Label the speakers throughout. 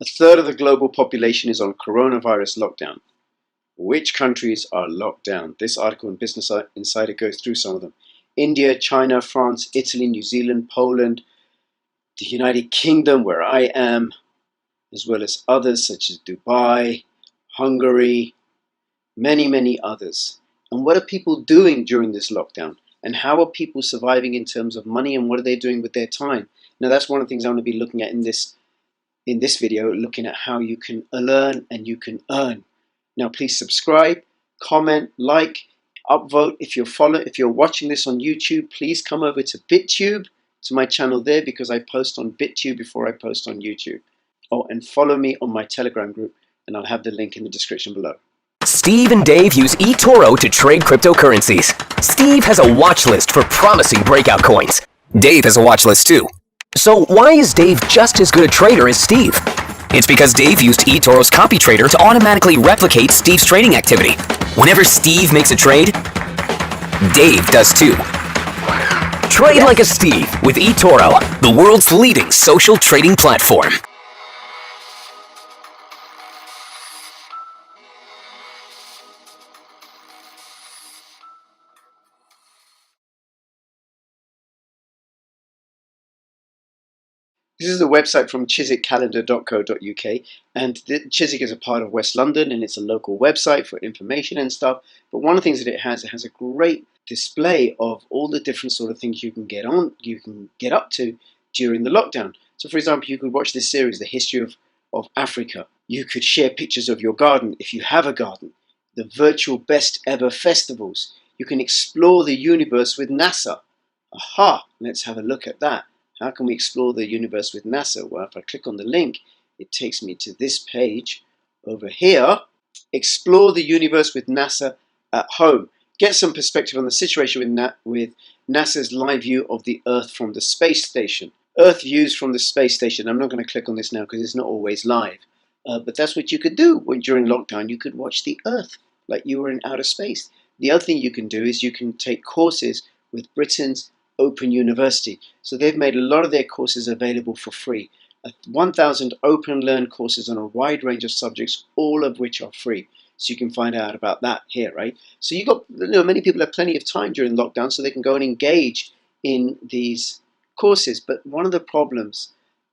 Speaker 1: A third of the global population is on coronavirus lockdown. Which countries are locked down? This article in Business Insider goes through some of them. India, China, France, Italy, New Zealand, Poland, the United Kingdom, where I am, as well as others such as Dubai, Hungary, many others. And what are people doing during this lockdown? And how are people surviving in terms of money, and what are they doing with their time? Now, that's one of the things I'm going to be looking at in this video, looking at how you can learn and you can earn. Now, please subscribe, comment, like, upvote. If you're watching this on YouTube, please come over to BitTube, to my channel there, because I post on BitTube before I post on YouTube. Oh, and follow me on my Telegram group, and I'll have the link in the description below.
Speaker 2: Steve and Dave use eToro to trade cryptocurrencies. Steve has a watch list for promising breakout coins. Dave has a watch list too. So why is Dave just as good a trader as Steve? It's because Dave used eToro's copy trader to automatically replicate Steve's trading activity. Whenever Steve makes a trade, Dave does too. Trade like a Steve with eToro, the world's leading social trading platform.
Speaker 1: This is a website from chiswickcalendar.co.uk, and Chiswick is a part of West London, and it's a local website for information and stuff. But one of the things that it has a great display of all the different sort of things you can get up to during the lockdown. So, for example, you could watch this series, The History of Africa. You could share pictures of your garden if you have a garden. The virtual best ever festivals. You can explore the universe with NASA. Aha! Let's have a look at that. How can we explore the universe with NASA? Well, if I click on the link, it takes me to this page over here. Explore the universe with NASA at home. Get some perspective on the situation with NASA's live view of the Earth from the space station. Earth views from the space station. I'm not going to click on this now because it's not always live. But that's what you could do during lockdown. You could watch the Earth like you were in outer space. The other thing you can do is you can take courses with Britain's Open University. So they've made a lot of their courses available for free. 1,000 open learn courses on a wide range of subjects, all of which are free. So you can find out about that here, right? So many people have plenty of time during lockdown, so they can go and engage in these courses. But one of the problems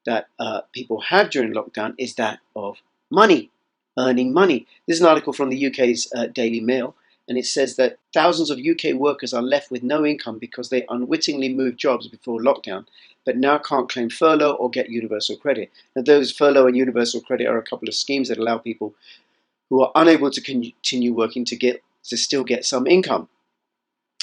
Speaker 1: that people have during lockdown is that of money, earning money. This is an article from the UK's Daily Mail. And it says that thousands of UK workers are left with no income because they unwittingly moved jobs before lockdown, but now can't claim furlough or get universal credit. Now, those furlough and universal credit are a couple of schemes that allow people who are unable to continue working to still get some income.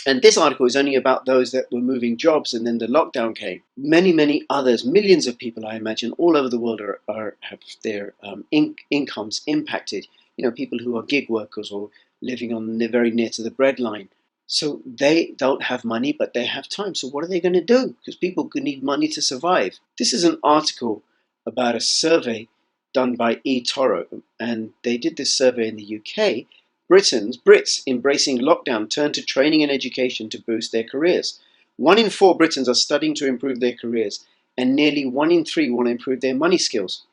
Speaker 1: And this article is only about those that were moving jobs, and then the lockdown came. Many others, millions of people, I imagine, all over the world have their incomes impacted. You know, people who are gig workers or living very near to the breadline. So they don't have money, but they have time. So what are they going to do? Because people need money to survive. This is an article about a survey done by eToro, and they did this survey in the UK. Brits embracing lockdown turn to training and education to boost their careers. 1 in 4 Britons are studying to improve their careers, and nearly 1 in 3 want to improve their money skills.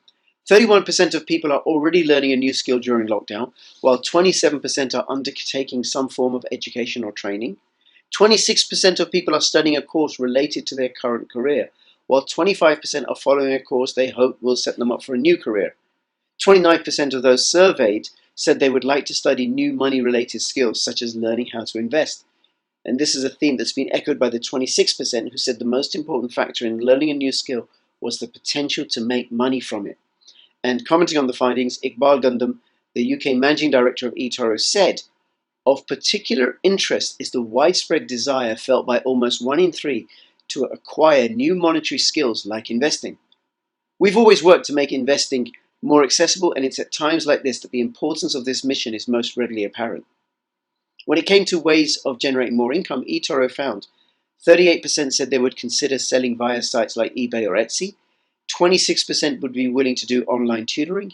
Speaker 1: 31% of people are already learning a new skill during lockdown, while 27% are undertaking some form of education or training. 26% of people are studying a course related to their current career, while 25% are following a course they hope will set them up for a new career. 29% of those surveyed said they would like to study new money-related skills, such as learning how to invest. And this is a theme that's been echoed by the 26% who said the most important factor in learning a new skill was the potential to make money from it. And commenting on the findings, Iqbal Gundam, the UK Managing Director of eToro, said, "Of particular interest is the widespread desire felt by almost 1 in 3 to acquire new monetary skills like investing. We've always worked to make investing more accessible, and it's at times like this that the importance of this mission is most readily apparent." When it came to ways of generating more income, eToro found 38% said they would consider selling via sites like eBay or Etsy. 26% would be willing to do online tutoring.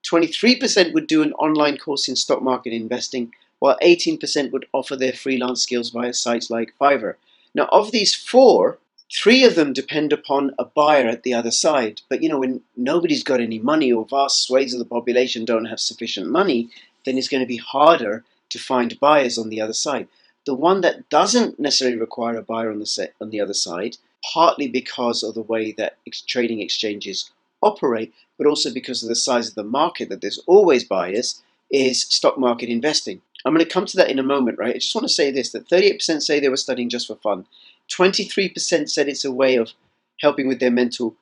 Speaker 1: 23% would do an online course in stock market investing, while 18% would offer their freelance skills via sites like Fiverr. Now, of these 4, 3 of them depend upon a buyer at the other side. But when nobody's got any money or vast swathes of the population don't have sufficient money, then it's going to be harder to find buyers on the other side. The one that doesn't necessarily require a buyer on the other side, partly because of the way that trading exchanges operate, but also because of the size of the market, that there's always buyers, is stock market investing. I'm going to come to that in a moment, right? I just want to say this, that 38% say they were studying just for fun. 23% said it's a way of helping with their mental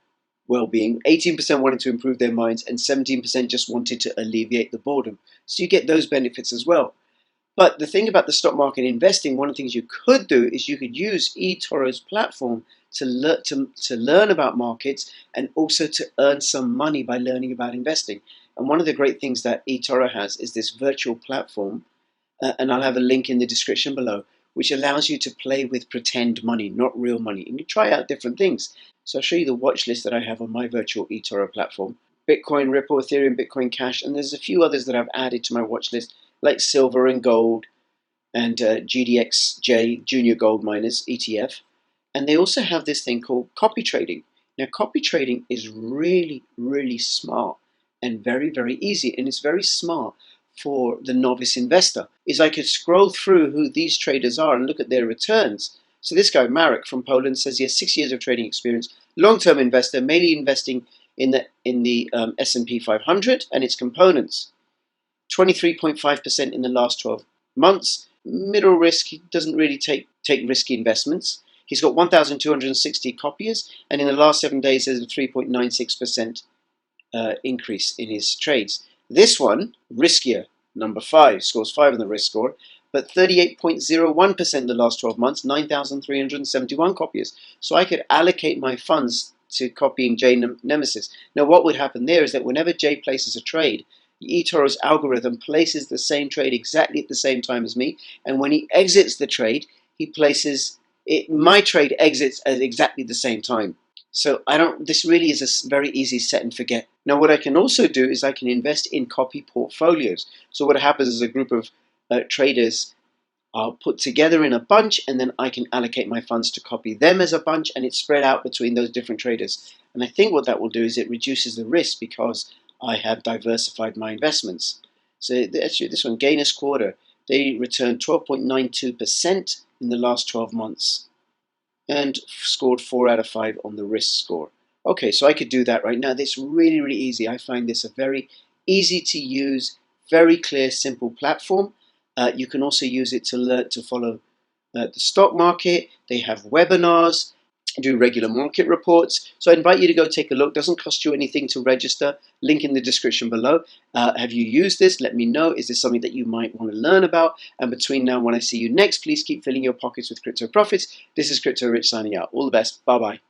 Speaker 1: well-being. 18% wanted to improve their minds, and 17% just wanted to alleviate the boredom. So you get those benefits as well. But the thing about the stock market investing, one of the things you could do is you could use eToro's platform to learn about markets and also to earn some money by learning about investing. And one of the great things that eToro has is this virtual platform, and I'll have a link in the description below, which allows you to play with pretend money, not real money. And you try out different things. So I'll show you the watch list that I have on my virtual eToro platform. Bitcoin, Ripple, Ethereum, Bitcoin Cash, and there's a few others that I've added to my watch list, like silver and gold, and GDXJ, Junior Gold Miners, ETF. And they also have this thing called copy trading. Now, copy trading is really, really smart and very, very easy. And it's very smart for the novice investor. Is I could scroll through who these traders are and look at their returns. So this guy, Marek from Poland, says he has 6 years of trading experience, long-term investor, mainly investing in the S&P 500 and its components. 23.5% in the last 12 months. Middle risk, he doesn't really take risky investments. He's got 1,260 copiers, and in the last 7 days, there's a 3.96% increase in his trades. This one, riskier, number 5, scores 5 on the risk score, but 38.01% in the last 12 months, 9,371 copiers. So I could allocate my funds to copying J Nemesis. Now, what would happen there is that whenever J places a trade, eToro's algorithm places the same trade exactly at the same time as me, and when he exits the trade, he places it. My trade exits at exactly the same time. So this really is a very easy set and forget. Now, what I can also do is I can invest in copy portfolios. So what happens is a group of traders are put together in a bunch, and then I can allocate my funds to copy them as a bunch, and it's spread out between those different traders. And I think what that will do is it reduces the risk because I have diversified my investments. So actually, this one, Gainers Quarter, they returned 12.92% in the last 12 months and scored 4 out of 5 on the risk score. Okay, so I could do that right now. This is really, really easy. I find this a very easy to use, very clear, simple platform. You can also use it to learn to follow the stock market. They have webinars, do regular market reports. So I invite you to go take a look. Doesn't cost you anything to register. Link in the description below. Have you used this? Let me know. Is this something that you might want to learn about? And between now and when I see you next, please keep filling your pockets with crypto profits. This is Crypto Rich signing out. All the best. Bye-bye.